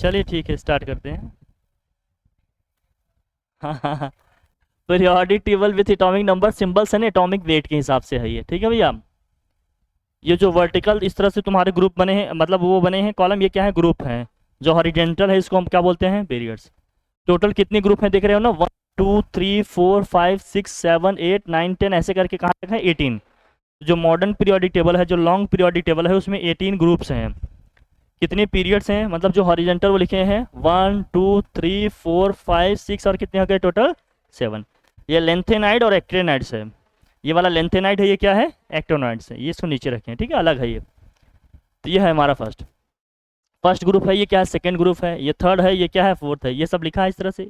चलिए ठीक है, स्टार्ट करते हैं। हाँ हाँ हाँ। Periodic table with atomic number symbols and atomic weight के हिसाब से है ये, ठीक है भैया। ये जो वर्टिकल इस तरह से तुम्हारे ग्रुप बने हैं, मतलब वो बने हैं कॉलम, ये क्या है, ग्रुप हैं। जो हॉरिजेंटल है इसको हम क्या बोलते हैं, पीरियड्स। टोटल कितने ग्रुप हैं देख रहे हो ना, 1 2 3 4 5 6 7 8 9 10, ऐसे करके कहाँ तक है, 18। जो मॉडर्न पीरियोडिक टेबल है, जो लॉन्ग पीरियोडिक टेबल है, उसमें 18 ग्रुप्स हैं। कितने पीरियड्स हैं, मतलब जो हॉरिजेंटल वो लिखे हैं 1 2 3 4 5 6, और कितने हो गए टोटल, 7। ये लेंथेनाइड और एक्टिनाइड्स है। ये वाला लेंथेनाइड है, ये क्या है, एक्टिनाइड्स है। ये इसको नीचे रखें, ठीक है, अलग है ये। तो ये है हमारा फर्स्ट फर्स्ट ग्रुप है, ये क्या है, सेकंड ग्रुप है, ये थर्ड है, ये क्या है, फोर्थ है। ये सब लिखा है इस तरह से।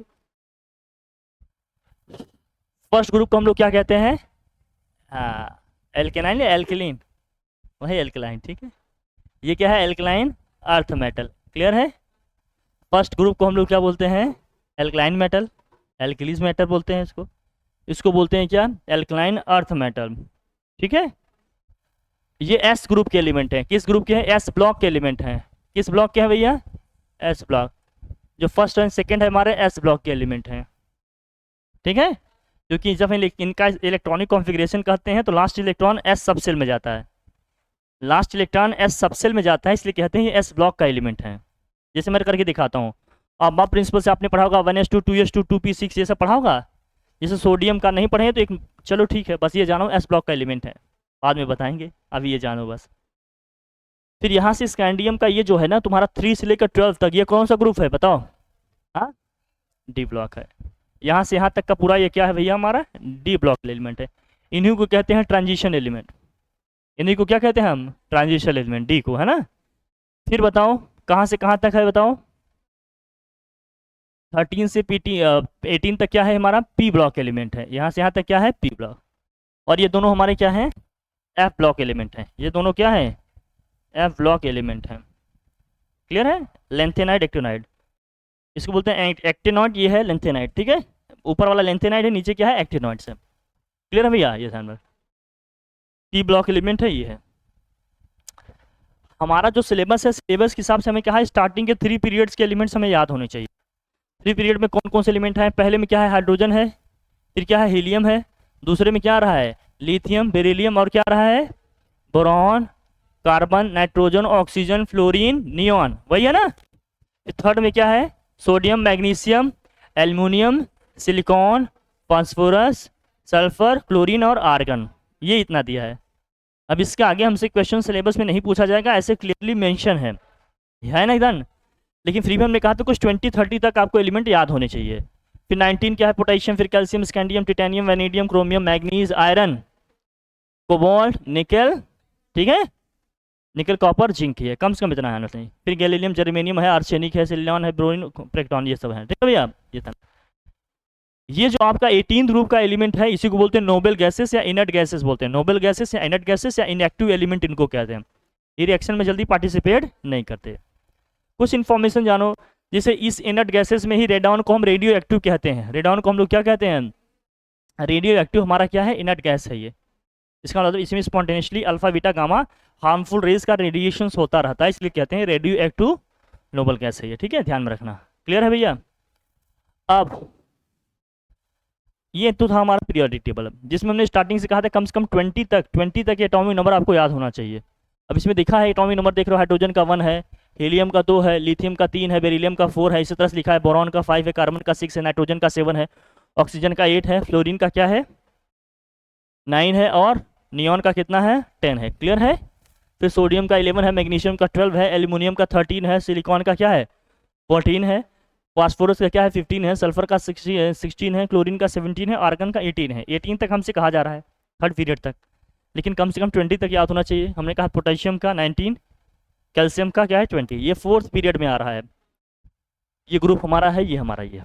फर्स्ट ग्रुप को हम लोग क्या कहते हैं, हाँ, एल्केनाइन या एल्कलीन, वही एल्कलाइन, ठीक है। ये क्या है, एल्कलाइन अर्थ मेटल, क्लियर है। फर्स्ट ग्रुप को हम लोग क्या बोलते हैं, एल्कलाइन मेटल, एल्कलीज मेटल बोलते हैं इसको। इसको बोलते हैं क्या, एल्कलाइन अर्थ मेटल, ठीक है। ये एस ग्रुप के एलिमेंट हैं, किस ग्रुप के हैं, एस ब्लॉक के एलिमेंट हैं। किस ब्लॉक के हैं भैया, एस ब्लॉक। जो फर्स्ट एंड सेकंड है हमारे एस ब्लॉक के एलिमेंट हैं, ठीक है। क्योंकि जब हम इनका इलेक्ट्रॉनिक कॉन्फ़िगरेशन कहते हैं तो लास्ट इलेक्ट्रॉन एस सबसेल में जाता है, लास्ट इलेक्ट्रॉन एस सबसेल में जाता है, इसलिए कहते हैं ये एस ब्लॉक का एलिमेंट है। जैसे मैं करके दिखाता हूँ। अब प्रिंसिपल से आपने पढ़ा होगा 1s2 2s2 2p6, ये सब पढ़ा होगा। जैसे सोडियम का नहीं पढ़े तो एक, चलो ठीक है, बस ये जानो एस ब्लॉक का एलिमेंट है, बाद में बताएंगे, अभी ये जानो बस। फिर यहाँ से स्कैंडियम का ये जो है ना तुम्हारा 3 से लेकर 12 तक, ये कौन सा ग्रुप है बताओ, हाँ, डी ब्लॉक है। यहाँ से यहाँ तक का पूरा ये क्या है भैया, हमारा डी ब्लॉक एलिमेंट है। इन्हीं को कहते हैं ट्रांजिशन एलिमेंट, इन्हीं को क्या कहते हैं हम, ट्रांजिशन एलिमेंट, डी को, है ना। फिर बताओ कहाँ से कहाँ तक है बताओ, 13 से पीटी 18 तक क्या है हमारा, पी ब्लॉक एलिमेंट है। यहाँ से यहाँ तक क्या है, पी ब्लॉक। और ये दोनों हमारे क्या हैं, एफ ब्लॉक एलिमेंट हैं। ये दोनों क्या है, एफ ब्लॉक एलिमेंट हैं, क्लियर है। लेंथेनाइड एक्टिनाइड, इसको बोलते हैं एक्टिनॉइड, ये है लेंथेनाइड, ठीक है। ऊपर वाला लेंथेनाइड है, नीचे क्या है, एक्टिनॉइड से, क्लियर है भैया। ये ध्यान में, पी ब्लॉक एलिमेंट है, ये है हमारा जो सिलेबस है। सिलेबस के हिसाब से हमें क्या है, स्टार्टिंग के 3 पीरियड्स के एलिमेंट्स हमें याद होने चाहिए। 3 पीरियड में कौन कौन से एलिमेंट हैं, पहले में क्या है, हाइड्रोजन है, फिर क्या है, हीलियम है, दूसरे में क्या आ रहा है, लिथियम बेरिलियम, और क्या आ रहा है, boron, carbon, nitrogen, oxygen, fluorine, neon, वही है ना। थर्ड में क्या है, sodium, magnesium, aluminium, silicon, phosphorus, sulphur, chlorine और आर्गन। ये इतना दिया है। अब इसके आगे हमसे क्वेश्चन सिलेबस में नहीं पूछा जाएगा, ऐसे क्लियरली मेंशन है ना इधर। लेकिन फ्री में हमने कहा तो कुछ 20-30 तक आपको एलिमेंट याद होने चाहिए। फिर 19 क्या है, पोटेशियम, फिर calcium, scandium, titanium, vanadium, chromium, manganese, iron, cobalt, निकल, ठीक है, निकल, कॉपर, जिंक ही है, कम से कम इतना है ना सही। फिर गैलीलियम, जर्मेनियम है, आर्सेनिक है, सिलिकॉन है, ब्रोमीन, प्रोटॉन, ये सब है, ठीक है भैया। ये था, ये जो आपका 18 ग्रुप का एलिमेंट है, इसी को बोलते हैं नोबल गैसेस या इनर्ट गैसेस बोलते हैं। नोबल गैसेस या इनर्ट गैसेस या इनएक्टिव एलिमेंट इनको कहते हैं। ये रिएक्शन में जल्दी पार्टिसिपेट नहीं करते। कुछ इन्फॉर्मेशन जानो, जैसे इस इनर्ट गैसेस में ही रेडॉन को हम रेडियो एक्टिव कहते हैं। रेडॉन को हम लोग क्या कहते हैं, रेडियो एक्टिव हमारा क्या है, इनर्ट गैस है ये। इसका मतलब इसमें spontaneously alpha beta gamma harmful rays का रेडिएशन होता रहता है, इसलिए कहते हैं रेडियो एक्टिव नोबल गैस है ये, ठीक है, ध्यान में रखना, क्लियर है भैया। अब ये तो था हमारा पीरियोडिक टेबल, जिसमें हमने स्टार्टिंग से कहा था कम से कम 20 तक एटॉमिक नंबर आपको याद होना चाहिए। अब इसमें देखा है एटॉमिक नंबर, देख रहे हो, हाइड्रोजन का 1 है, हीलियम का 2 है, लिथियम का 3 है, बेरिलियम का 4 है, इसी तरह से लिखा है, बोरॉन का 5 है, कार्बन का 6 है, नाइट्रोजन का 7 है, ऑक्सीजन का 8 है, फ्लोरीन का क्या है, 9 है, और नियॉन का कितना है, 10 है, क्लियर है। फिर सोडियम का 11 है, मैग्नीशियम का 12 है, एल्यूमिनियम का 13 है, सिलिकॉन का क्या है, 14 है, फास्फोरस का क्या है, 15 है, सल्फर का 16 है, क्लोरीन का 17 है, आर्गन का 18 है। 18 तक हमसे कहा जा रहा है थर्ड पीरियड तक, लेकिन कम से कम 20 तक याद होना चाहिए। हमने कहा पोटेशियम का 19, कैल्शियम का क्या है 20, ये फोर्थ पीरियड में आ रहा है। ये ग्रुप हमारा है, ये हमारा ये।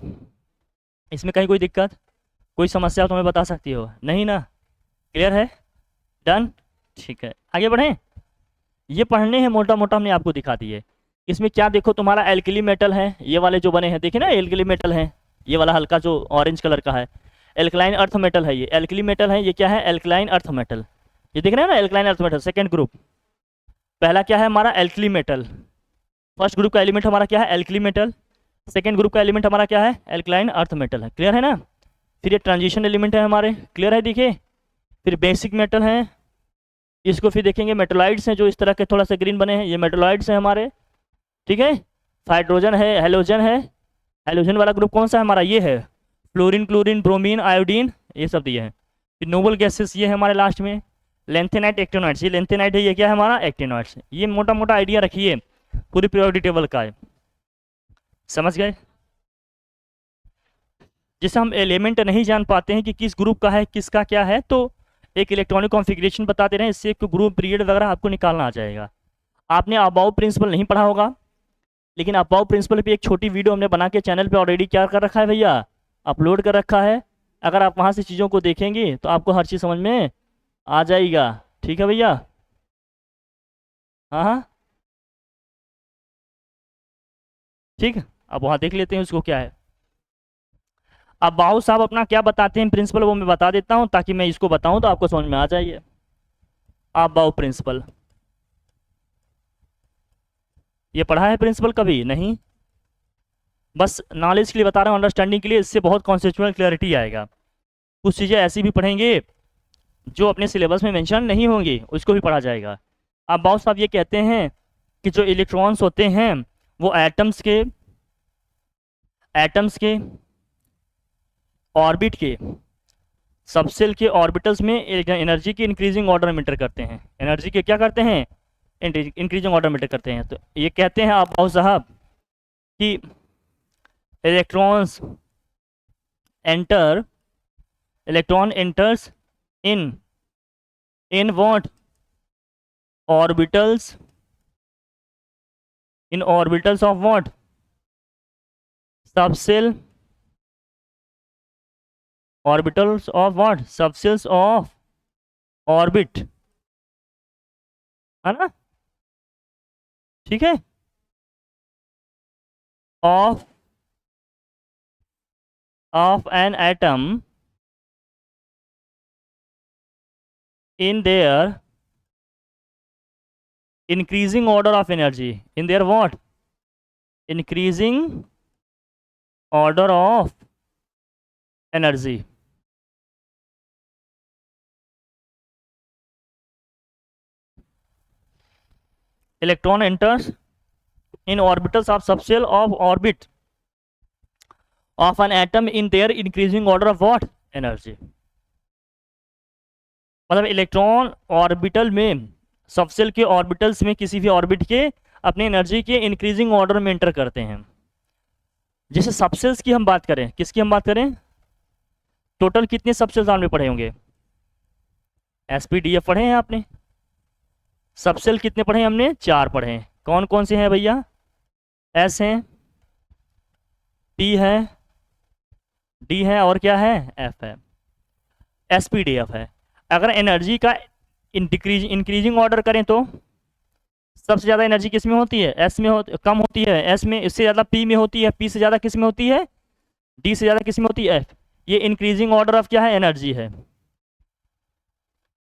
इसमें कहीं कोई दिक्कत, कोई समस्या तो हमें बता सकती हो, नहीं ना, क्लियर है, डन, ठीक है, आगे बढ़ें। ये पढ़ने हैं मोटा मोटा, हमने आपको दिखा दिए। इसमें क्या देखो, तुम्हारा एल्कली मेटल है, ये वाले जो बने हैं, देखे ना, एल्कली मेटल है, ये वाला हल्का जो ऑरेंज कलर का है, एल्कलाइन अर्थ मेटल है, ये एल्कली मेटल है, ये क्या है, एल्कलाइन अर्थ मेटल। ये देख रहे हैं ना, alkaline earth metal second group. पहला क्या है हमारा, एल्कली मेटल, फर्स्ट ग्रुप का एलिमेंट हमारा क्या है, एल्कली मेटल। सेकेंड ग्रुप का एलिमेंट हमारा क्या है, एल्कलाइन अर्थ मेटल है। क्लियर है ना। फिर ये ट्रांजिशन एलिमेंट है हमारे, क्लियर है, देखिए। फिर बेसिक मेटल है, इसको फिर देखेंगे मेटोलाइट्स हैं जो इस तरह के थोड़ा सा ग्रीन बने हैं, ये मेटोलाइट्स हैं हमारे, ठीक है। हाइड्रोजन है, हेलोजन है। हेलोजन वाला ग्रुप कौन सा है हमारा, ये है। फ्लोरीन, क्लोरीन, ब्रोमीन, आयोडीन, ये सब दिए हैं। फिर नोबल गैसेस ये है हमारे लास्ट में। लेंथेनाइट, एक्टिनोइड्स, ये लेंथेनाइट है, ये क्या है हमारा, एक्टिनोइड्स। ये मोटा मोटा आइडिया रखिए पूरी पीरियोडिक टेबल का है, समझ गए। जैसे हम एलिमेंट नहीं जान पाते हैं कि किस ग्रुप का है किसका क्या है, तो एक इलेक्ट्रॉनिक कॉन्फ़िगरेशन बता दे रहे हैं, इससे एक ग्रुप पीरियड वगैरह आपको निकालना आ जाएगा। आपने अबाउ प्रिंसिपल नहीं पढ़ा होगा, लेकिन अबाउ प्रिंसिपल पे एक छोटी वीडियो हमने बना के चैनल पे ऑलरेडी क्या कर रखा है भैया, अपलोड कर रखा है। अगर आप वहाँ से चीज़ों को देखेंगे तो आपको हर चीज़ समझ में आ जाएगा, ठीक है भैया। हाँ हाँ ठीक है, अब वहाँ देख लेते हैं उसको क्या है। अब बाबू साहब अपना क्या बताते हैं प्रिंसिपल, वो मैं बता देता हूँ ताकि मैं इसको बताऊँ तो आपको समझ में आ जाइए। आप बाबू प्रिंसिपल ये पढ़ा है प्रिंसिपल कभी नहीं, बस नॉलेज के लिए बता रहा हूँ, अंडरस्टैंडिंग के लिए, इससे बहुत कॉन्सेप्चुअल क्लैरिटी आएगा। कुछ चीज़ें ऐसी भी पढ़ेंगे जो अपने सिलेबस में मेंशन नहीं होंगी, उसको भी पढ़ा जाएगा। अब बाबू साहब ये कहते हैं कि जो इलेक्ट्रॉन्स होते हैं वो एटम्स के ऑर्बिट के सबसेल के ऑर्बिटल्स में एनर्जी की इंक्रीजिंग ऑर्डर में इंटर करते हैं। एनर्जी के क्या करते हैं, इंक्रीजिंग ऑर्डर में इंटर करते हैं। तो ये कहते हैं आप बाबू साहब कि electrons enter electron enters in what orbitals, in orbitals of what subshell, orbitals of what subcells of orbit, है ना, ठीक है, of an atom in their increasing order of energy, in their what, increasing order of energy. Electron enters in orbitals of subshell of orbit of an atom in their increasing order of what, energy. मतलब electron orbital में, subshell के orbitals में किसी भी orbit के अपनी energy के increasing order में एंटर करते हैं। जैसे सबसेल्स की हम बात करें, किसकी हम बात करें, टोटल कितने सबसेल्स आपने पढ़े होंगे, एसपीडीएफ पढ़े हैं आपने। सबसेल कितने पढ़े हैं हमने, 4 पढ़े हैं। कौन कौन से हैं भैया, एस हैं, पी है, डी है, और क्या है, एफ है, एसपीडीएफ है। अगर एनर्जी का इंक्रीजिंग ऑर्डर करें तो सबसे ज़्यादा एनर्जी किस में होती है, एस में कम होती है, एस में, इससे ज़्यादा पी में होती है, पी से ज़्यादा किस में होती है, डी से ज़्यादा किस में होती है, एफ। ये इंक्रीजिंग ऑर्डर ऑफ क्या है, एनर्जी है।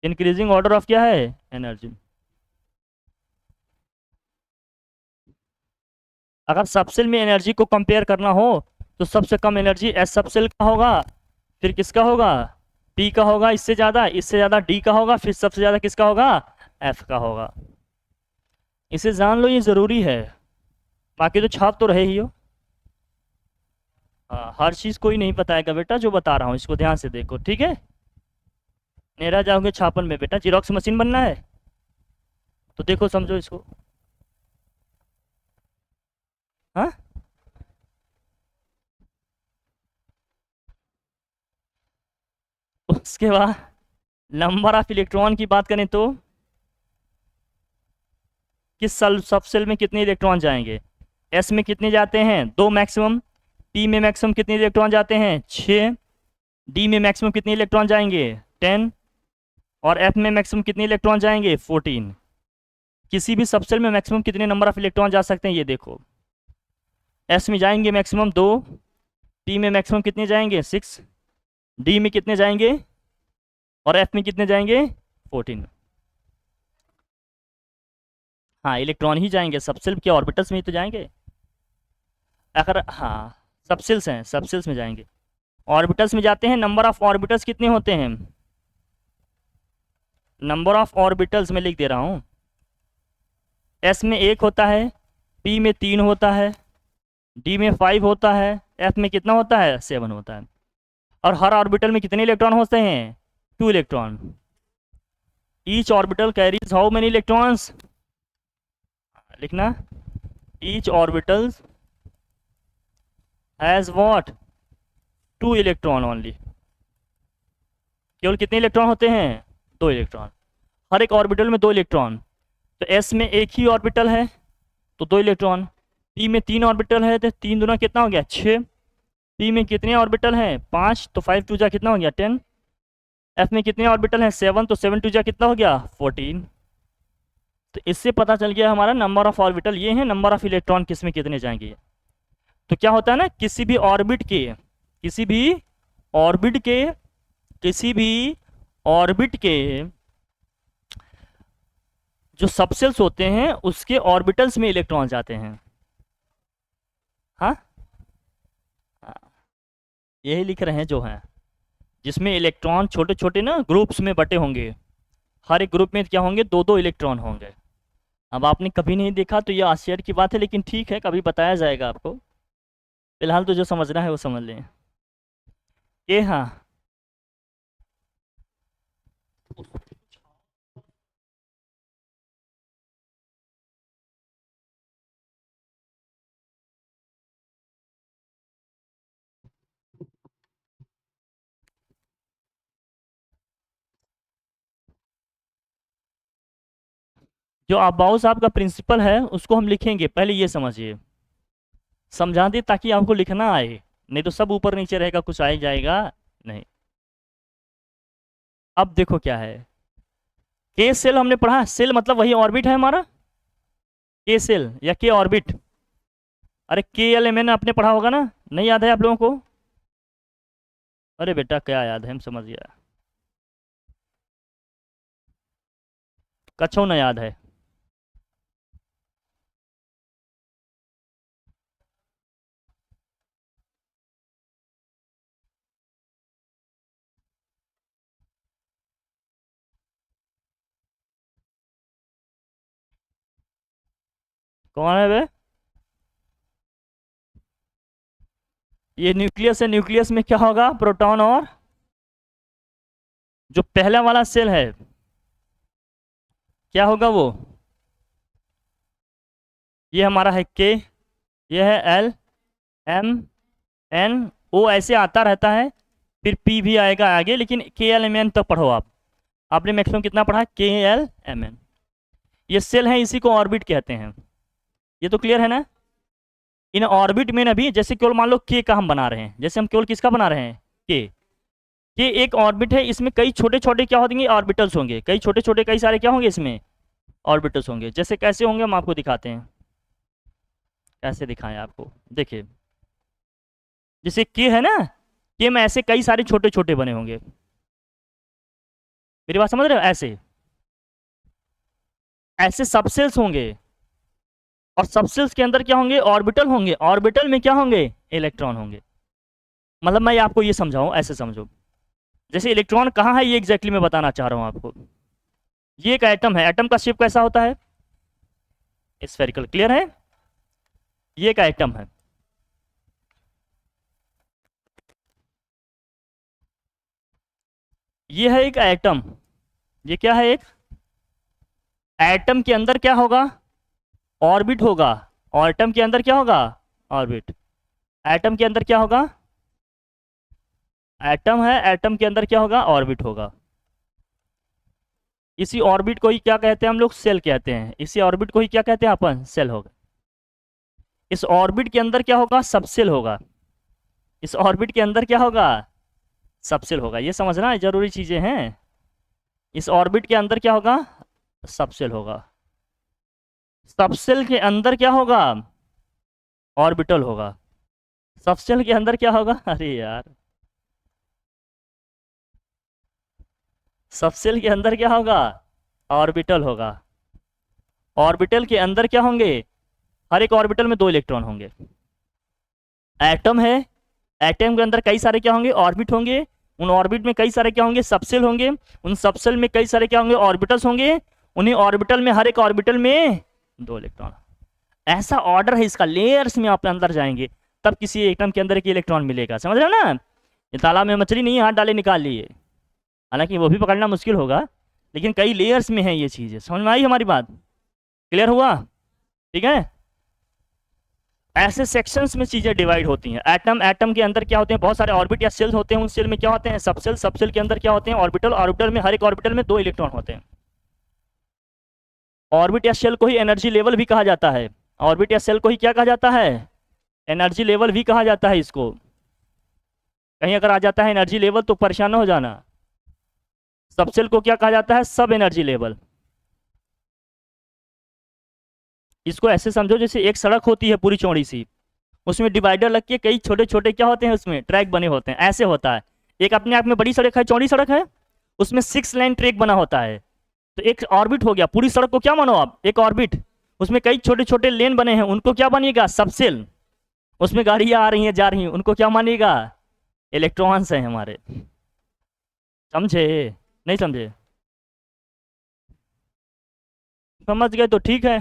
इंक्रीजिंग ऑर्डर ऑफ क्या है, एनर्जी। अगर सबसेल में एनर्जी को कंपेयर करना हो तो सबसे कम एनर्जी एस सबसेल का होगा, फिर किसका होगा, पी का होगा, इससे ज़्यादा डी का होगा, फिर सबसे ज़्यादा किसका होगा, एफ का होगा। इसे जान लो, ये ज़रूरी है, बाकी तो छाप तो रहे ही हो। हाँ, हर चीज़ कोई नहीं बताएगा बेटा, जो बता रहा हूँ इसको ध्यान से देखो, ठीक है। नहीं रह जाओगे छापन में बेटा, जीरोक्स मशीन बनना है तो देखो समझो इसको। हाँ, उसके बाद नंबर ऑफ इलेक्ट्रॉन की बात करें तो किस सबसेल में कितने इलेक्ट्रॉन जाएंगे, एस में कितने जाते हैं, 2 मैक्सिमम, पी में मैक्सिमम कितने इलेक्ट्रॉन जाते हैं, 6, डी में मैक्सिमम कितने इलेक्ट्रॉन जाएंगे, 10, और एफ में मैक्सिमम कितने इलेक्ट्रॉन जाएंगे, 14। किसी भी सबसेल में मैक्सिमम कितने नंबर ऑफ इलेक्ट्रॉन जा सकते हैं, ये देखो। एस में जाएंगे मैक्सिमम 2, पी में मैक्सिमम कितने जाएंगे, 6, डी में कितने जाएंगे, और एफ में कितने जाएंगे, 14। हाँ इलेक्ट्रॉन ही जाएंगे, सबसेल के ऑर्बिटल्स में ही तो जाएंगे। अगर हाँ सबसेल्स हैं, सबसेल्स में जाएंगे, ऑर्बिटल्स में जाते हैं। नंबर ऑफ ऑर्बिटल्स कितने होते हैं? नंबर ऑफ ऑर्बिटल्स में लिख दे रहा हूँ। एस में 1 होता है, पी में 3 होता है, डी में 5 होता है, एफ में कितना होता है? 7 होता है। और हर ऑर्बिटल में कितने इलेक्ट्रॉन होते हैं? 2 electron. Each orbital carries how many electrons? लिखना, each orbital has what? 2 electron only. केवल कितने इलेक्ट्रॉन होते हैं? 2 इलेक्ट्रॉन। हर एक ऑर्बिटल में 2 इलेक्ट्रॉन। तो एस में 1 ही ऑर्बिटल है तो 2 इलेक्ट्रॉन। पी में 3 ऑर्बिटल है तो 3 दूना कितना हो गया? 6। पी में कितने ऑर्बिटल हैं? 5, तो 5 टू जा कितना हो गया? 10। एफ में कितने ऑर्बिटल हैं? 7, तो 7 टू जा कितना हो गया? 14। तो इससे पता चल गया हमारा नंबर ऑफ ऑर्बिटल ये है, नंबर ऑफ इलेक्ट्रॉन किस में कितने जाएंगे। तो क्या होता है ना, किसी भी ऑर्बिट के किसी भी ऑर्बिट के किसी भी ऑर्बिट के जो सबसेल्स होते हैं उसके ऑर्बिटल्स में इलेक्ट्रॉन जाते हैं। हाँ यही लिख रहे हैं जो हैं, जिसमें इलेक्ट्रॉन छोटे छोटे ना ग्रुप्स में बटे होंगे। हर एक ग्रुप में क्या होंगे? 2-2 इलेक्ट्रॉन होंगे। अब आपने कभी नहीं देखा तो ये आश्चर्य की बात है, लेकिन ठीक है कभी बताया जाएगा आपको। फिलहाल तो जो समझना है वो समझ लें। ये हाँ जो अबाउ साहब का प्रिंसिपल है उसको हम लिखेंगे, पहले ये समझिए, समझा दे ताकि आपको लिखना आए, नहीं तो सब ऊपर नीचे रहेगा, कुछ आ ही जाएगा नहीं। अब देखो क्या है, के सेल हमने पढ़ा, सेल मतलब वही ऑर्बिट है हमारा, के सेल या के ऑर्बिट। अरे के एल एम एन आपने पढ़ा होगा ना, नहीं याद है आप लोगों को? अरे बेटा क्या याद है, हम समझ गया, कछो ना याद है। कौन है बे? ये न्यूक्लियस है, न्यूक्लियस में क्या होगा? प्रोटॉन और जो पहला वाला सेल है क्या होगा वो? ये हमारा है के, ये है एल, एम, एन, ओ ऐसे आता रहता है, फिर पी भी आएगा आगे, लेकिन के एल एम एन तक पढ़ो आप। आपने मैक्सिमम कितना पढ़ा? के एल एम एन। ये सेल है, इसी को ऑर्बिट कहते हैं। ये तो क्लियर है ना? इन ऑर्बिट में ना भी जैसे केवल मान लो के का हम बना रहे हैं, जैसे हम केवल किसका बना रहे हैं? के एक ऑर्बिट है, इसमें कई छोटे छोटे क्या होंगे? ऑर्बिटल्स होंगे, कई छोटे छोटे कई सारे क्या होंगे इसमें? ऑर्बिटल्स होंगे। जैसे कैसे होंगे हम आपको दिखाते हैं, कैसे दिखाएं आपको, देखिए जैसे के है ना, के में ऐसे कई सारे छोटे छोटे बने होंगे, मेरी बात समझ रहे हो? ऐसे ऐसे सबसेल्स होंगे, और सबसेल्स के अंदर क्या होंगे? ऑर्बिटल होंगे, ऑर्बिटल में क्या होंगे? इलेक्ट्रॉन होंगे। मतलब मैं आपको ये समझाऊं, ऐसे समझो, जैसे इलेक्ट्रॉन कहाँ है ये एग्जैक्टली मैं बताना चाह रहा हूँ आपको। ये एक एटम है, एटम का शेप कैसा होता है? स्फेरिकल, क्लियर है? ये एक एटम है, ये है एक एटम, ये क्या है? एक एटम के अंदर क्या होगा? ऑर्बिट होगा। और एटम के अंदर क्या होगा? ऑर्बिट। एटम के अंदर क्या होगा? एटम है, एटम के अंदर क्या होगा? ऑर्बिट होगा। इसी ऑर्बिट को ही क्या कहते हैं हम लोग? सेल कहते हैं। इसी ऑर्बिट को ही क्या कहते हैं अपन? सेल होगा। इस ऑर्बिट के अंदर क्या होगा? सबसेल होगा। इस ऑर्बिट के अंदर क्या होगा? सबसेल होगा। ये समझना जरूरी चीजें हैं। इस ऑर्बिट के अंदर क्या होगा? सबसेल होगा। सबसेल के अंदर क्या होगा? ऑर्बिटल होगा। सबसेल के अंदर क्या होगा? अरे यार, सबसेल के अंदर क्या होगा? ऑर्बिटल होगा। ऑर्बिटल के अंदर क्या होंगे, हर एक ऑर्बिटल में 2 इलेक्ट्रॉन होंगे। एटम है, एटम के अंदर कई सारे क्या होंगे, ऑर्बिट होंगे। उन ऑर्बिट में कई सारे क्या होंगे, सबसेल होंगे। उन सबसेल में कई सारे क्या होंगे, ऑर्बिटल्स होंगे। उन्हीं ऑर्बिटल में, हर एक ऑर्बिटल में 2 इलेक्ट्रॉन। ऐसा ऑर्डर है इसका, लेयर्स में आप अंदर जाएंगे तब किसी एटम के अंदर एक इलेक्ट्रॉन मिलेगा। समझ रहे हो ना, ये तालाब में मछली नहीं हाथ डाले निकाल लिए, हालांकि वो भी पकड़ना मुश्किल होगा, लेकिन कई लेयर्स में है ये चीज़ें। समझ में आई हमारी बात, क्लियर हुआ? ठीक है, ऐसे सेक्शंस में चीजें डिवाइड होती हैं। एटम, एटम के अंदर क्या होते हैं, बहुत सारे ऑर्बिट या सेल्स होते हैं। उन सेल में क्या होते हैं, सबसेल। सबसेल के अंदर क्या होते हैं, ऑर्बिटल। ऑर्बिटल में, हर एक ऑर्बिटल में 2 इलेक्ट्रॉन होते हैं। ऑर्बिट या सेल को ही एनर्जी लेवल भी कहा जाता है। ऑर्बिट या सेल को ही क्या कहा जाता है, एनर्जी लेवल भी कहा जाता है इसको। कहीं अगर आ जाता है एनर्जी लेवल तो परेशान न हो जाना। सबसेल को क्या कहा जाता है, सब एनर्जी लेवल। इसको ऐसे समझो जैसे एक सड़क होती है पूरी चौड़ी सी, उसमें डिवाइडर लग के कई छोटे छोटे क्या होते हैं, उसमें ट्रैक बने होते हैं। ऐसे होता है, एक अपने आप में बड़ी सड़क है, चौड़ी सड़क है, उसमें 6 लाइन ट्रैक बना होता है। तो एक ऑर्बिट हो गया, पूरी सड़क को क्या मानो आप, एक ऑर्बिट। उसमें कई छोटे छोटे लेन बने हैं, उनको क्या मानिएगा, सबसेल। उसमें गाड़ियां आ रही हैं, जा रही हैं, उनको क्या मानिएगा, इलेक्ट्रॉन्स हैं हमारे। समझे, नहीं समझे? समझ गए तो ठीक है।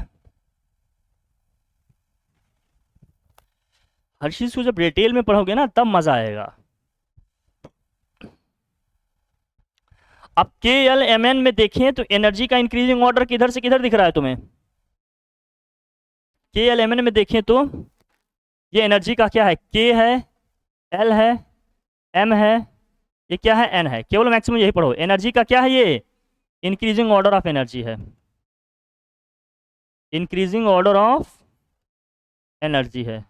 हर चीज को जब डिटेल में पढ़ोगे ना तब मजा आएगा। अब KLMN में देखें तो एनर्जी का इंक्रीजिंग ऑर्डर किधर से किधर दिख रहा है तुम्हें? KLMN में देखें तो ये एनर्जी का क्या है, K है, L है, M है, ये क्या है, N है। केवल मैक्सिमम यही पढ़ो। एनर्जी का क्या है, ये इंक्रीजिंग ऑर्डर ऑफ एनर्जी है। इंक्रीजिंग ऑर्डर ऑफ एनर्जी है।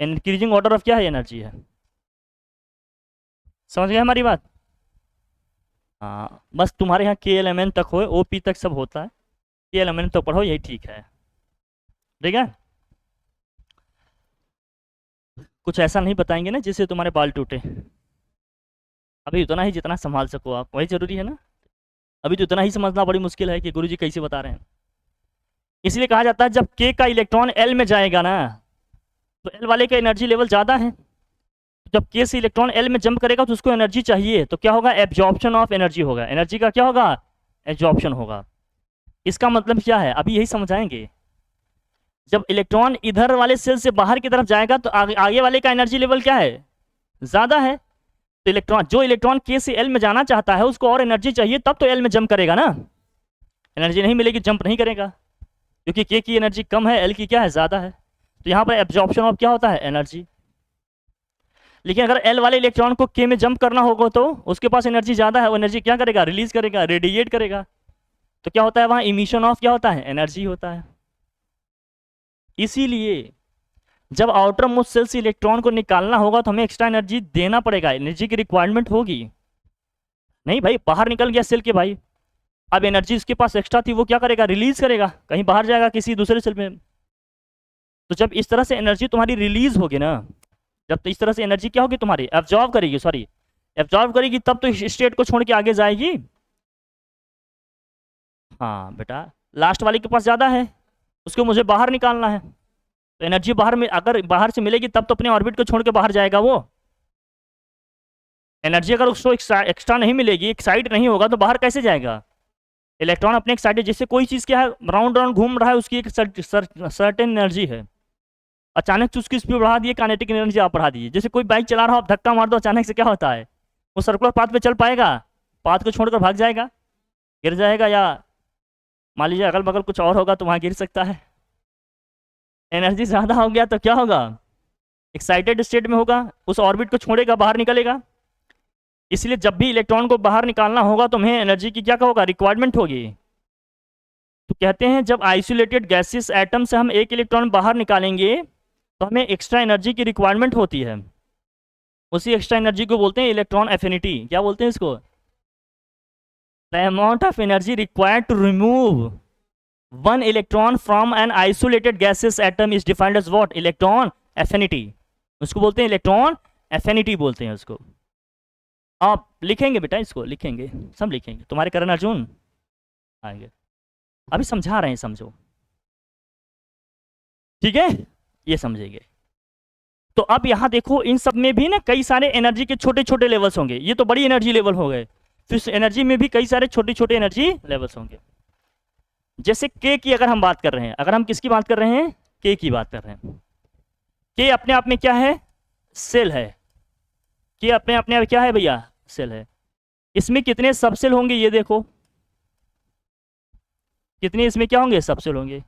इंक्रीजिंग ऑर्डर ऑफ क्या है, एनर्जी है। समझ गए हमारी बात? हाँ, बस तुम्हारे यहाँ KLMN तक हो, OP तक सब होता है, KLMN तो पढ़ो, यही ठीक है। ठीक है, कुछ ऐसा नहीं बताएंगे ना जिससे तुम्हारे बाल टूटे। अभी उतना ही जितना संभाल सको आप, वही जरूरी है ना। अभी तो उतना ही समझना बड़ी मुश्किल है कि गुरुजी कैसे बता रहे हैं। इसलिए कहा जाता है जब K का इलेक्ट्रॉन L में जाएगा ना, तो L वाले का एनर्जी लेवल ज़्यादा है। जब K से इलेक्ट्रॉन L में जंप करेगा तो उसको एनर्जी चाहिए, तो क्या होगा, एब्जॉर्प्शन ऑफ एनर्जी होगा। एनर्जी का क्या होगा, एब्जॉर्प्शन होगा। इसका मतलब क्या है, अभी यही समझाएंगे। जब इलेक्ट्रॉन इधर वाले सेल से बाहर की तरफ जाएगा तो आगे वाले का एनर्जी लेवल क्या है, ज़्यादा है। तो इलेक्ट्रॉन, जो इलेक्ट्रॉन K से L में जाना चाहता है उसको और एनर्जी चाहिए, तब तो L में जंप करेगा ना। एनर्जी नहीं मिलेगी जंप नहीं करेगा, क्योंकि K की एनर्जी कम है, L की क्या है, ज़्यादा है। तो यहाँ पर एब्जॉर्प्शन ऑफ क्या होता है, एनर्जी। लेकिन अगर L वाले इलेक्ट्रॉन को K में जंप करना होगा तो उसके पास एनर्जी ज़्यादा है, वो एनर्जी क्या करेगा, रिलीज करेगा, रेडिएट करेगा। तो क्या होता है वहाँ, इमिशन ऑफ क्या होता है, एनर्जी होता है। इसीलिए जब आउटर मोस्ट सेल से इलेक्ट्रॉन को निकालना होगा तो हमें एक्स्ट्रा एनर्जी देना पड़ेगा, एनर्जी की रिक्वायरमेंट होगी। नहीं भाई, बाहर निकल गया सेल के भाई, अब एनर्जी उसके पास एक्स्ट्रा थी, वो क्या करेगा, रिलीज करेगा, कहीं बाहर जाएगा किसी दूसरे सेल में। तो जब इस तरह से एनर्जी तुम्हारी रिलीज होगी ना, जब तो इस तरह से एनर्जी क्या होगी तुम्हारी, एब्जॉर्ब करेगी, सॉरी एब्जॉर्ब करेगी, तब तो इस स्टेट को छोड़ के आगे जाएगी। हाँ बेटा, लास्ट वाले के पास ज़्यादा है, उसको मुझे बाहर निकालना है, तो एनर्जी बाहर में, अगर बाहर से मिलेगी तब तो अपने ऑर्बिट को छोड़ के बाहर जाएगा वो। एनर्जी अगर उसको एक्स्ट्रा नहीं मिलेगी, एक्साइट नहीं होगा, तो बाहर कैसे जाएगा। इलेक्ट्रॉन अपने एक्साइटेड, जैसे कोई चीज़ क्या है, राउंड राउंड घूम रहा है, उसकी एक सर्टेन एनर्जी है। अचानक से उसकी स्पीड बढ़ा दिए, काइनेटिक एनर्जी आप बढ़ा दीजिए। जैसे कोई बाइक चला रहा हो, आप धक्का मार दो, अचानक से क्या होता है, वो सर्कुलर पाथ पे चल पाएगा, पाथ को छोड़कर भाग जाएगा, गिर जाएगा, या मान लीजिए अगल बगल कुछ और होगा तो वहाँ गिर सकता है। एनर्जी ज़्यादा हो गया तो क्या होगा, एक्साइटेड स्टेट में होगा, उस ऑर्बिट को छोड़ेगा, बाहर निकलेगा। इसलिए जब भी इलेक्ट्रॉन को बाहर निकालना होगा तो हमें एनर्जी की क्या होगा, रिक्वायरमेंट होगी। तो कहते हैं जब आइसोलेटेड गैसेस एटम से हम एक इलेक्ट्रॉन बाहर निकालेंगे तो हमें एक्स्ट्रा एनर्जी की रिक्वायरमेंट होती है। उसी एक्स्ट्रा एनर्जी को बोलते हैं इलेक्ट्रॉन एफिनिटी। क्या बोलते हैं इसको, the amount of energy required to remove one electron from an isolated gases atom is defined as what, electron affinity. उसको बोलते हैं इलेक्ट्रॉन एफिनिटी बोलते हैं उसको। आप लिखेंगे बेटा, इसको लिखेंगे, सब लिखेंगे, तुम्हारे करण अर्जुन आएंगे। अभी समझा रहे हैं, समझो, ठीक है, ये समझेंगे। तो अब यहाँ देखो इन सब में भी ना कई सारे एनर्जी के छोटे छोटे लेवल्स होंगे, ये तो बड़ी एनर्जी लेवल हो गए, फिर एनर्जी में भी कई सारे छोटे छोटे एनर्जी लेवल्स होंगे। जैसे के की अगर हम बात कर रहे हैं, अगर हम किसकी बात कर रहे हैं, के की बात कर रहे हैं, के अपने आप में क्या है, सेल है, के अपने अपने आप क्या है भैया, सेल है। इसमें कितने सबसेल होंगे ये देखो, कितने इसमें क्या होंगे, सबसेल होंगे।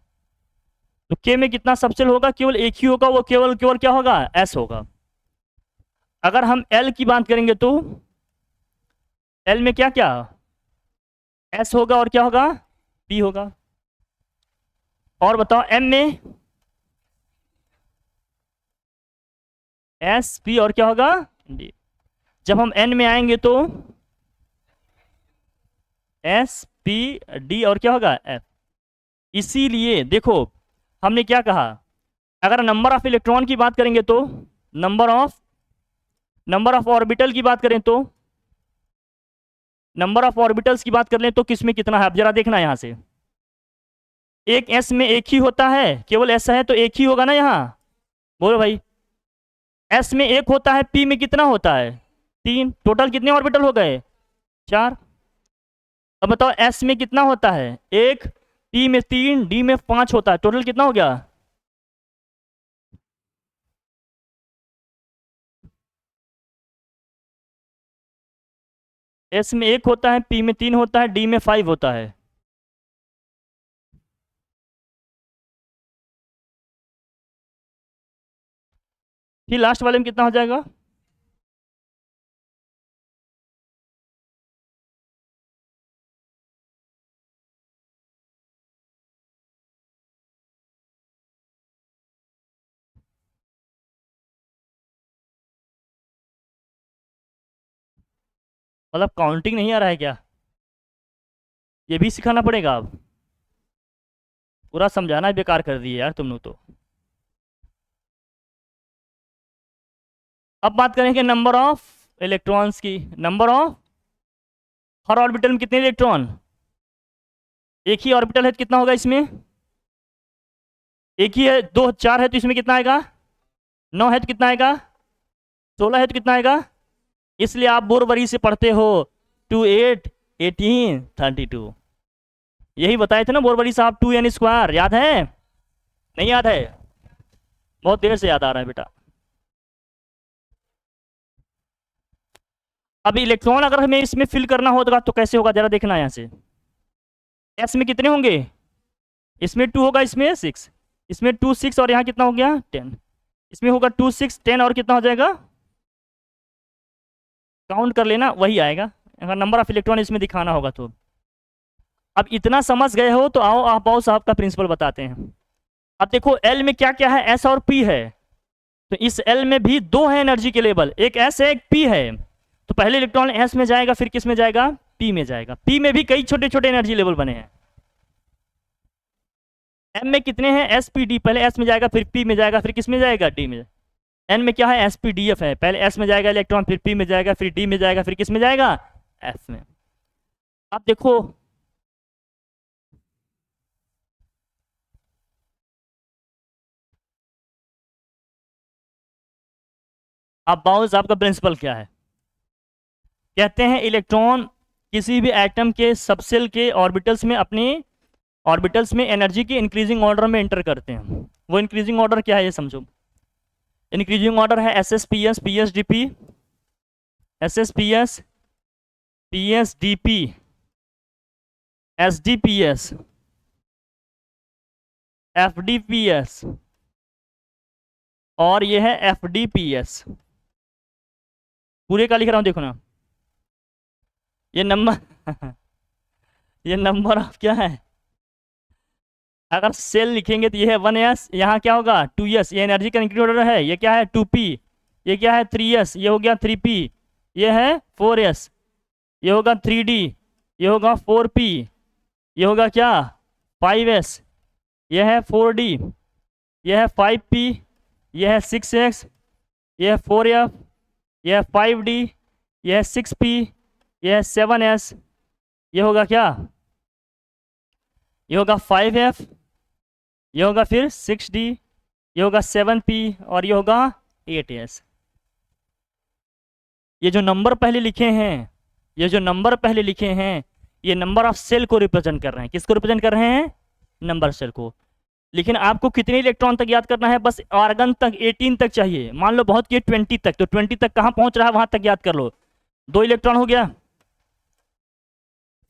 तो के में कितना सबसेल होगा, केवल एक ही होगा, वो केवल केवल क्या होगा, एस होगा। अगर हम एल की बात करेंगे तो एल में क्या क्या, एस होगा और क्या होगा, पी होगा। और बताओ एम में एस पी और क्या होगा, डी। जब हम एन में आएंगे तो एस पी डी और क्या होगा, एफ। इसीलिए देखो हमने क्या कहा, अगर नंबर ऑफ इलेक्ट्रॉन की बात करेंगे तो नंबर ऑफ ऑर्बिटल की बात करें तो नंबर ऑफ ऑर्बिटल्स की बात कर लें तो किसमें कितना है, अब जरा देखना यहां से, एक एस में एक ही होता है, केवल ऐसा है तो एक ही होगा ना यहाँ, बोलो भाई। एस में एक होता है, पी में कितना होता है, तीन, टोटल कितने ऑर्बिटल हो गए, चार। अब बताओ एस में कितना होता है, एक, पी में तीन, डी में पांच होता है, टोटल कितना हो गया, एस में एक होता है, पी में तीन होता है, डी में फाइव होता है। फिर लास्ट वाले में कितना हो जाएगा, मतलब काउंटिंग नहीं आ रहा है क्या, ये भी सिखाना पड़ेगा अब, पूरा समझाना ही बेकार कर दिए यार तुमने तो। अब बात करेंगे नंबर ऑफ इलेक्ट्रॉन्स की, नंबर ऑफ, हर ऑर्बिटल में कितने इलेक्ट्रॉन, एक ही ऑर्बिटल है तो कितना होगा इसमें, एक ही है, दो चार है तो इसमें कितना आएगा, नौ है तो कितना आएगा, 16 है तो कितना आएगा। इसलिए आप बोरबरी से पढ़ते हो 2 8 18 32, यही बताए थे ना बोरबरी साहब, 2n² याद है, नहीं याद है, बहुत देर से याद आ रहा है बेटा। अब इलेक्ट्रॉन अगर हमें इसमें फिल करना होगा तो कैसे होगा, जरा देखना यहाँ से, एस में कितने होंगे, इसमें 2 होगा, इसमें 6, इसमें 2 6 और यहाँ कितना हो गया 10, इसमें होगा 2 6 10 और कितना हो जाएगा, काउंट कर लेना वही आएगा, अगर नंबर ऑफ इलेक्ट्रॉन इसमें दिखाना होगा तो। अब इतना समझ गए हो तो आओ आप आओ साहब का प्रिंसिपल बताते हैं। अब देखो एल में क्या क्या है, एस और पी है, तो इस एल में भी दो है एनर्जी के लेवल, एक एस है एक पी है। तो पहले इलेक्ट्रॉन एस में जाएगा, फिर किस में जाएगा, पी में जाएगा। पी में भी कई छोटे छोटे एनर्जी लेवल बने हैं। एम में कितने हैं, एस पी डी, पहले एस में जाएगा फिर पी में जाएगा फिर किस में जाएगा, डी में। एन में क्या है, एस पी डी एफ है, पहले एस में जाएगा इलेक्ट्रॉन, फिर पी में जाएगा, फिर डी में जाएगा, फिर किस में जाएगा, एफ में। अब देखो अब बाउंस आपका प्रिंसिपल क्या है, कहते हैं इलेक्ट्रॉन किसी भी एटम के सबसेल के ऑर्बिटल्स में अपने ऑर्बिटल्स में एनर्जी के इंक्रीजिंग ऑर्डर में एंटर करते हैं। वो इंक्रीजिंग ऑर्डर क्या है ये समझो, इंक्रीजिंग ऑर्डर है S S P S P S D P, S S P S P S D P, S D P S, F D P S और ये है एफ डी पी एस। पूरे का लिख रहा हूँ देखो ना, ये नंबर ये नंबर ऑफ क्या है, अगर सेल लिखेंगे तो ये है 1s, यहाँ क्या होगा 2s, ये एनर्जी का इंक्रीजिंग ऑर्डर है। ये क्या है 2p, ये क्या है 3s, ये हो गया 3p, ये है 4s, ये होगा 3d, ये होगा 4p, ये होगा क्या 5s, ये है 4d, ये है 5p, ये है 6x, ये है 4f, ये है 5d, ये है 6p, ये है 7s, ये होगा क्या, ये होगा 5F, ये होगा फिर 6D, ये होगा 7P और ये होगा 8S। ये जो नंबर पहले लिखे हैं, ये जो नंबर पहले लिखे हैं, ये नंबर ऑफ सेल को रिप्रेजेंट कर रहे हैं। किसको रिप्रेजेंट कर रहे हैं? नंबर सेल को। लेकिन आपको कितने इलेक्ट्रॉन तक याद करना है? बस आर्गन तक 18 तक चाहिए। मान लो बहुत किए 20 तक, तो 20 तक कहाँ पहुंच रहा है वहां तक याद कर लो। 2 इलेक्ट्रॉन हो गया,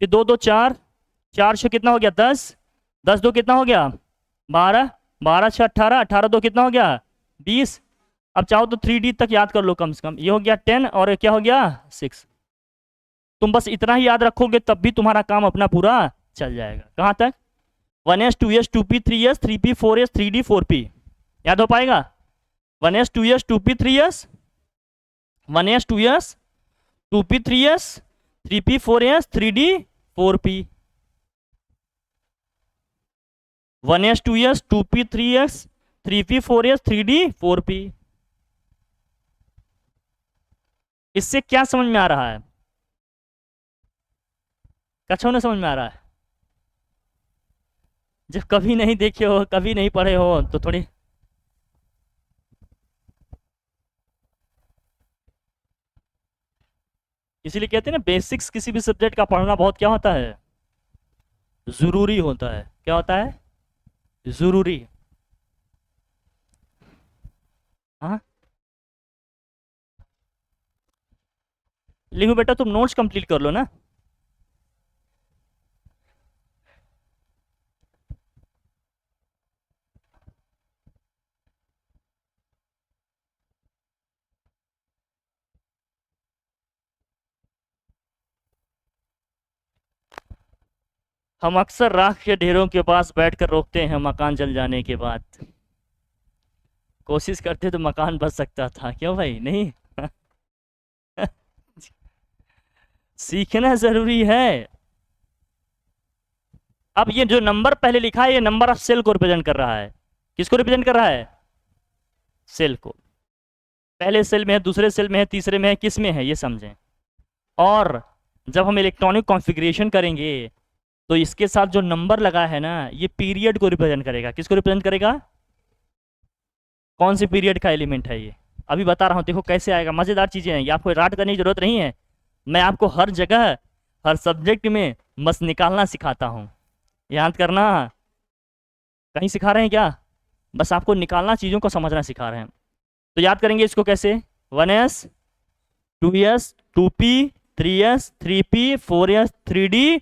फिर 2 2 4, 4 6 कितना हो गया? 10, 10 2 कितना हो गया? 12, 12 6 18, 18 2 कितना हो गया? 20। अब चाहो तो 3D तक याद कर लो कम से कम। ये हो गया 10 और ये क्या हो गया? 6। तुम बस इतना ही याद रखोगे तब भी तुम्हारा काम अपना पूरा चल जाएगा। कहाँ तक? 1s 2s 2p 3s 3p 4s 3d 4p। याद हो पाएगा? 1s 2s 2p 3s, 1s 2s 2p 3s 3p 4s 3d 4p। 1s 2s 2p 3s 3p 4s 3d 4p। इससे क्या समझ में आ रहा है? कच्छों ने समझ में आ रहा है? जब कभी नहीं देखे हो, कभी नहीं पढ़े हो तो थोड़ी इसीलिए कहते हैं ना, बेसिक्स किसी भी सब्जेक्ट का पढ़ना बहुत क्या होता है? जरूरी होता है। क्या होता है? जरूरी। हाँ, लिखो बेटा, तुम नोट्स कंप्लीट कर लो ना। हम अक्सर राख के ढेरों के पास बैठकर रोकते हैं मकान जल जाने के बाद। कोशिश करते तो मकान बच सकता था। क्यों भाई? नहीं सीखना जरूरी है। अब ये जो नंबर पहले लिखा है, ये नंबर ऑफ सेल को रिप्रेजेंट कर रहा है। किसको रिप्रेजेंट कर रहा है? सेल को। पहले सेल में है, दूसरे सेल में है, तीसरे में है, किस में है ये समझें। और जब हम इलेक्ट्रॉनिक कॉन्फ़िगरेशन करेंगे तो इसके साथ जो नंबर लगा है ना, ये पीरियड को रिप्रेजेंट करेगा। किसको रिप्रेजेंट करेगा? कौन से पीरियड का एलिमेंट है ये? अभी बता रहा हूँ, देखो कैसे आएगा। मजेदार चीजें हैं, ये आपको राट करने की जरूरत नहीं है। मैं आपको हर जगह, हर सब्जेक्ट में बस निकालना सिखाता हूँ। याद करना, कहीं सिखा रहे हैं क्या? बस आपको निकालना, चीज़ों को समझना सिखा रहे हैं। तो याद करेंगे इसको कैसे? 1s 2s 2p 3s 3p 4s 3d।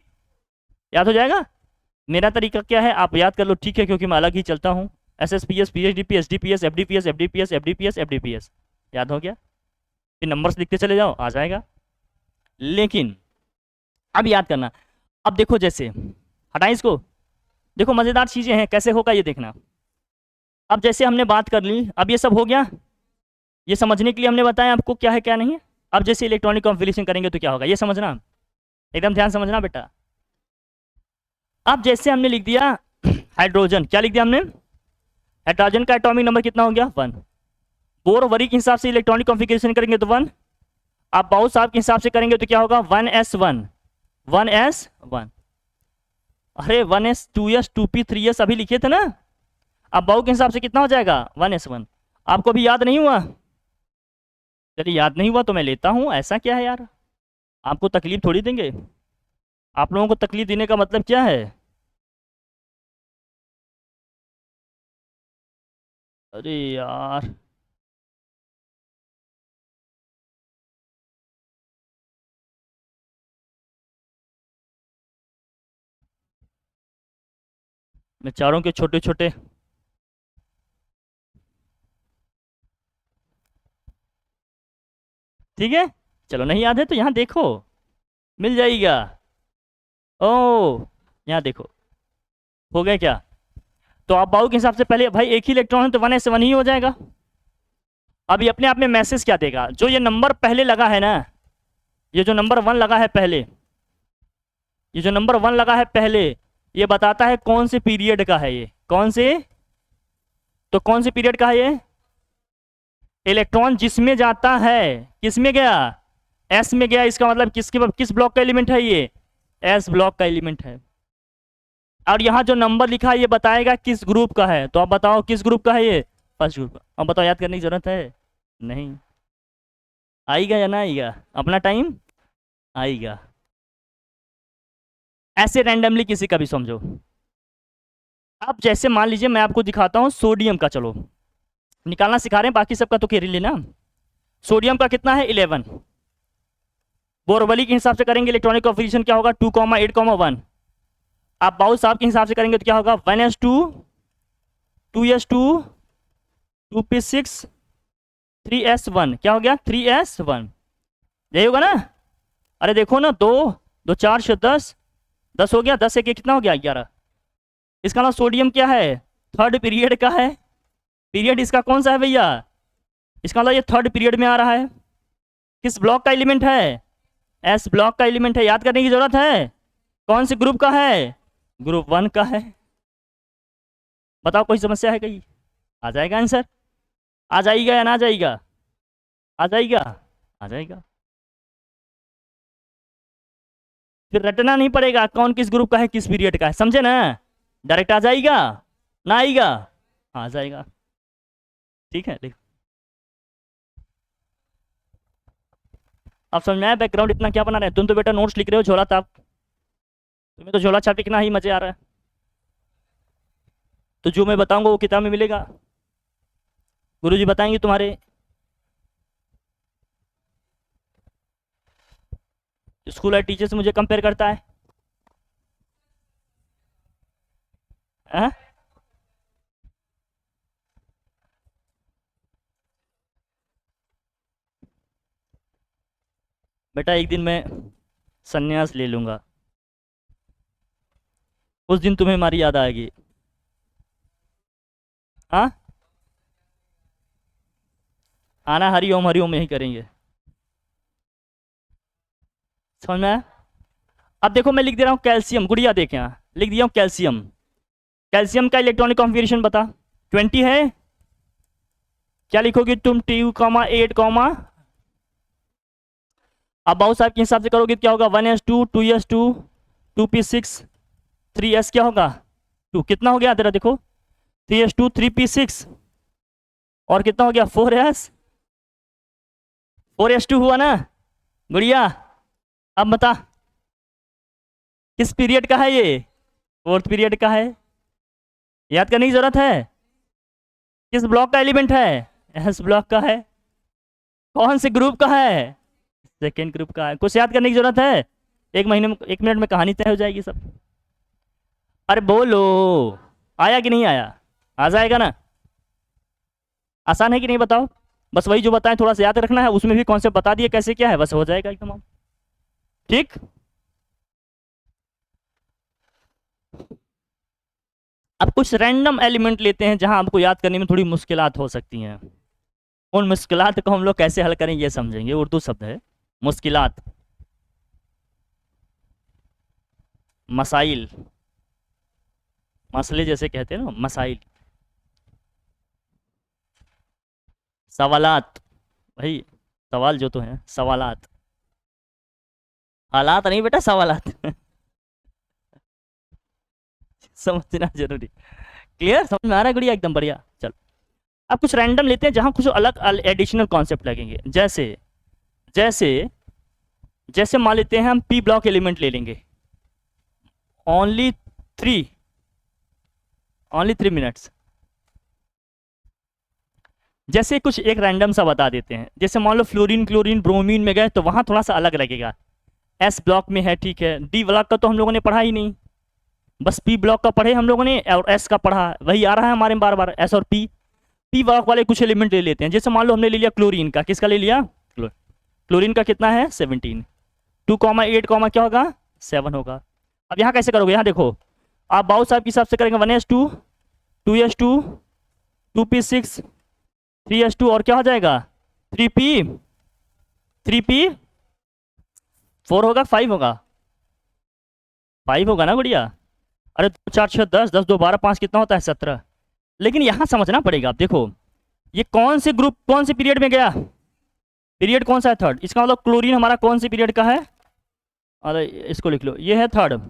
याद हो जाएगा? मेरा तरीका क्या है आप याद कर लो, ठीक है, क्योंकि मैं अलग ही चलता हूँ। SSPS PHDP SDPS FDPS FDPS FDPS FDPS। याद हो गया? फिर नंबर्स लिखते चले जाओ, आ जाएगा। लेकिन अब याद करना। अब देखो, जैसे हटाएं इसको, देखो मज़ेदार चीज़ें हैं, कैसे होगा ये देखना। अब जैसे हमने बात कर ली, अब ये सब हो गया, ये समझने के लिए हमने बताया आपको क्या है क्या नहीं है। अब जैसे इलेक्ट्रॉनिक कॉन्फ़िगरेशन करेंगे तो क्या होगा, ये समझना, एकदम ध्यान समझना बेटा। अब जैसे हमने लिख दिया हाइड्रोजन, क्या लिख दिया हमने? हाइड्रोजन का एटॉमिक नंबर कितना हो गया? 1। बोर वरी के हिसाब से इलेक्ट्रॉनिक कॉन्फ़िगरेशन करेंगे तो 1। आप बाउस साहब के हिसाब से करेंगे तो क्या होगा? 1s1 1s1। अरे 1s 2s 2p 3s अभी लिखे थे ना। अब बाउ के हिसाब से कितना हो जाएगा? 1s1। आपको भी याद नहीं हुआ? चलिए, याद नहीं हुआ तो मैं लेता हूं। ऐसा क्या है यार, आपको तकलीफ थोड़ी देंगे। आप लोगों को तकलीफ देने का मतलब क्या है? अरे यार, मैं चारों के छोटे छोटे ठीक है। चलो, नहीं याद है तो यहाँ देखो, मिल जाएगा। ओ, यहाँ देखो, हो गया क्या? तो आप बाउ के हिसाब से पहले भाई एक ही इलेक्ट्रॉन है तो 1s1 ही हो जाएगा। अब ये अपने आप में मैसेज क्या देगा? जो ये नंबर पहले लगा है ना, ये जो नंबर 1 लगा है पहले, ये जो नंबर 1 लगा है पहले, ये बताता है कौन से पीरियड का है ये। कौन से? तो कौन से पीरियड का है ये? इलेक्ट्रॉन जिसमें जाता है, किसमें गया? एस में गया। इसका मतलब किस ब्लॉक का एलिमेंट है ये? एस ब्लॉक का एलिमेंट है। और यहाँ जो नंबर लिखा है ये बताएगा किस ग्रुप का है। तो आप बताओ किस ग्रुप का है ये? फर्स्ट ग्रुप का। अब बताओ याद करने की जरूरत है? नहीं। आएगा या ना आएगा? अपना टाइम आएगा। ऐसे रैंडमली किसी का भी समझो। अब जैसे मान लीजिए मैं आपको दिखाता हूँ सोडियम का, चलो निकालना सिखा रहे हैं, बाकी सबका तो खेल लेना। सोडियम का कितना है? 11। बोरवली के हिसाब से करेंगे इलेक्ट्रॉनिक कॉन्फ़िगरेशन क्या होगा? 2,8,1। आप बाउल साहब के हिसाब से करेंगे तो क्या होगा? 1s2 2s2 2p6 3s1। क्या हो गया? 3s1। यही होगा ना? अरे देखो ना, 2 2 4 6 10 10 हो गया। 10 एक कितना हो गया? 11। इसका नाम सोडियम क्या है? थर्ड पीरियड का है। पीरियड इसका कौन सा है भैया? इसका मतलब ये थर्ड पीरियड में आ रहा है। किस ब्लॉक का एलिमेंट है? एस ब्लॉक का एलिमेंट है। याद करने की जरूरत है? कौन से ग्रुप का है? ग्रुप 1 का है। बताओ कोई समस्या है कहीं? आ जाएगा आंसर? आ जाएगा या ना आ जाएगा? आ जाएगा? आ जाएगा। फिर रटना नहीं पड़ेगा कौन किस ग्रुप का है किस पीरियड का है, समझे ना? डायरेक्ट आ जाएगा ना आएगा? आ जाएगा। ठीक है, देखो अब समझ में आया बैकग्राउंड इतना क्या बना रहे हैं? तुम तो बेटा नोट्स लिख रहे हो झोला ताप, तुम्हें तो झोला छाप लिखना ही मजे आ रहा है। तो जो मैं बताऊंगा वो किताब में मिलेगा, गुरुजी बताएंगे तुम्हारे। स्कूल और टीचर से मुझे कंपेयर करता है। हाँ? बेटा एक दिन मैं संन्यास ले लूंगा, उस दिन तुम्हें हमारी याद आएगी। हाँ, आना हरिओम हरिओम यही करेंगे। समझ में आया? अब देखो मैं लिख दे रहा हूँ कैल्शियम, गुड़िया देख यहाँ लिख दिया हूँ कैल्शियम। कैल्शियम का इलेक्ट्रॉनिक कॉन्फ़िगरेशन बता। 20 है। क्या लिखोगे तुम? 2,8, अब बाबू साहब के हिसाब से करोगे क्या होगा? 1s2 2s2 2p6 3s क्या होगा? 2 कितना हो गया तेरा? देखो 3s2 3p6 और कितना हो गया? 4s2 हुआ ना गुड़िया? अब बता किस पीरियड का है ये? फोर्थ पीरियड का है। याद करने की जरूरत है? किस ब्लॉक का एलिमेंट है? एस ब्लॉक का है। कौन से ग्रुप का है? सेकेंड ग्रुप का है। कुछ याद करने की जरूरत है? एक महीने में 1 मिनट में कहानी तय हो जाएगी सब। अरे बोलो, आया कि नहीं आया? आ जाएगा ना? आसान है कि नहीं बताओ? बस वही जो बताएं थोड़ा सा याद रखना है, उसमें भी कॉन्सेप्ट बता दिए कैसे क्या है, बस हो जाएगा एकदम। ठीक। अब कुछ रैंडम एलिमेंट लेते हैं जहां आपको याद करने में थोड़ी मुश्किलात हो सकती हैं। उन मुश्किलात को हम लोग कैसे हल करें ये समझेंगे। उर्दू शब्द है मुश्किलात, मसाइल, मसले जैसे कहते हैं ना, मसाइल, सवालात। भाई सवाल जो तो है सवालात, हालात नहीं बेटा, सवालात। समझना जरूरी। क्लियर? समझ में आ रहा है गुड़िया? एकदम बढ़िया। चलो अब कुछ रैंडम लेते हैं जहां कुछ अलग एडिशनल कॉन्सेप्ट लगेंगे। जैसे जैसे जैसे मान लेते हैं हम पी ब्लॉक एलिमेंट ले लेंगे। Only 3 minutes. जैसे कुछ एक रैंडम सा बता देते हैं, जैसे मान लो फ्लोरीन क्लोरीन ब्रोमीन में गए तो वहां थोड़ा सा अलग लगेगा। एस ब्लॉक में है, ठीक है। डी ब्लॉक का तो हम लोगों ने पढ़ा ही नहीं, बस पी ब्लॉक का पढ़े हम लोगों ने और एस का पढ़ा, वही आ रहा है हमारे में बार बार, एस और पी। पी ब्लॉक वाले कुछ एलिमेंट ले लेते हैं। जैसे मान लो हमने ले लिया क्लोरीन का, किसका ले लिया? क्लोरीन का कितना है? 17। 2,8, क्या होगा? 7 होगा। अब यहाँ कैसे करोगे? यहाँ देखो, आप बाबू साहब के हिसाब से करेंगे 1s2 2s2 2p6 3s2 और क्या हो जाएगा? 3p 4 होगा 5 होगा? 5 होगा ना गुड़िया? अरे 2 4 6 10 10 2 12 5 कितना होता है? 17। लेकिन यहां समझना पड़ेगा। आप देखो ये कौन से ग्रुप कौन से पीरियड में गया? पीरियड कौन सा है? थर्ड। इसका मतलब क्लोरीन हमारा कौन से पीरियड का है? अरे इसको लिख लो, ये है थर्ड।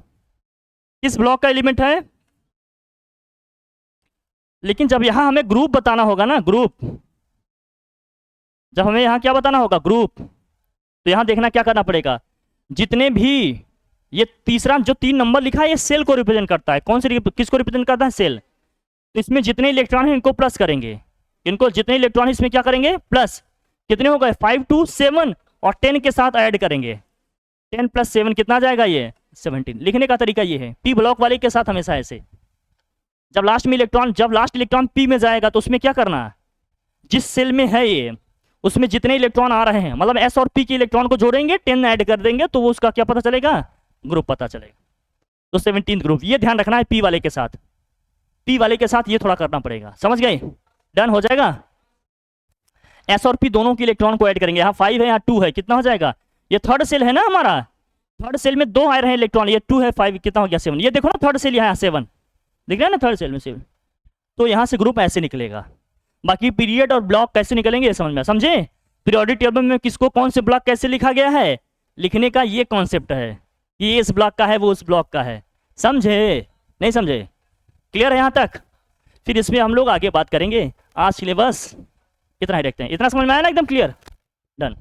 किस ब्लॉक का एलिमेंट है? लेकिन जब यहाँ हमें ग्रुप बताना होगा ना, ग्रुप, जब हमें यहाँ क्या बताना होगा, ग्रुप, तो यहाँ देखना क्या करना पड़ेगा, जितने भी ये तीसरा जो 3 नंबर लिखा है ये सेल को रिप्रेजेंट करता है। कौन से किसको रिप्रेजेंट करता है, सेल। तो इसमें जितने इलेक्ट्रॉन हैं इनको प्लस करेंगे, इनको जितने इलेक्ट्रॉन इसमें क्या करेंगे, प्लस। कितने हो गए, 5 2 7 और 10 के साथ ऐड करेंगे, 10 + 7 कितना आ जाएगा, ये 17। लिखने का तरीका ये है, पी ब्लॉक वाले के साथ हमेशा ऐसे, जब लास्ट इलेक्ट्रॉन पी में जाएगा तो उसमें क्या करना है, जिस सेल में है ये उसमें जितने इलेक्ट्रॉन आ रहे हैं, मतलब एस और पी के इलेक्ट्रॉन को जोड़ेंगे, 10 ऐड कर देंगे तो वो उसका क्या पता चलेगा, ग्रुप पता चलेगा। तो 17 ग्रुप, ये ध्यान रखना है पी वाले के साथ, पी वाले के साथ ये थोड़ा करना पड़ेगा, समझ गए, डन हो जाएगा। एस और पी दोनों के इलेक्ट्रॉन को ऐड करेंगे, यहाँ 5 है यहाँ 2 है, कितना हो जाएगा, ये थर्ड सेल है ना हमारा, थर्ड सेल में 2 आ रहे हैं इलेक्ट्रॉन, ये 2 है 5, कितना हो गया 7, ये देखो ना थर्ड सेल यहाँ 7 दिख रहा है ना, थर्ड सेल में 7, तो यहाँ से ग्रुप ऐसे निकलेगा। बाकी पीरियड और ब्लॉक कैसे निकलेंगे ये समझ में, समझे, पीरियोडिक टेबल में किसको कौन से ब्लॉक कैसे लिखा गया है, लिखने का ये कॉन्सेप्ट है, ये इस ब्लॉक का है वो उस ब्लॉक का है, समझे नहीं समझे, क्लियर है यहाँ तक। फिर इसमें हम लोग आगे बात करेंगे, आज सिलेबस इतना ही रखते हैं, इतना समझ में आया ना, एकदम क्लियर, डन।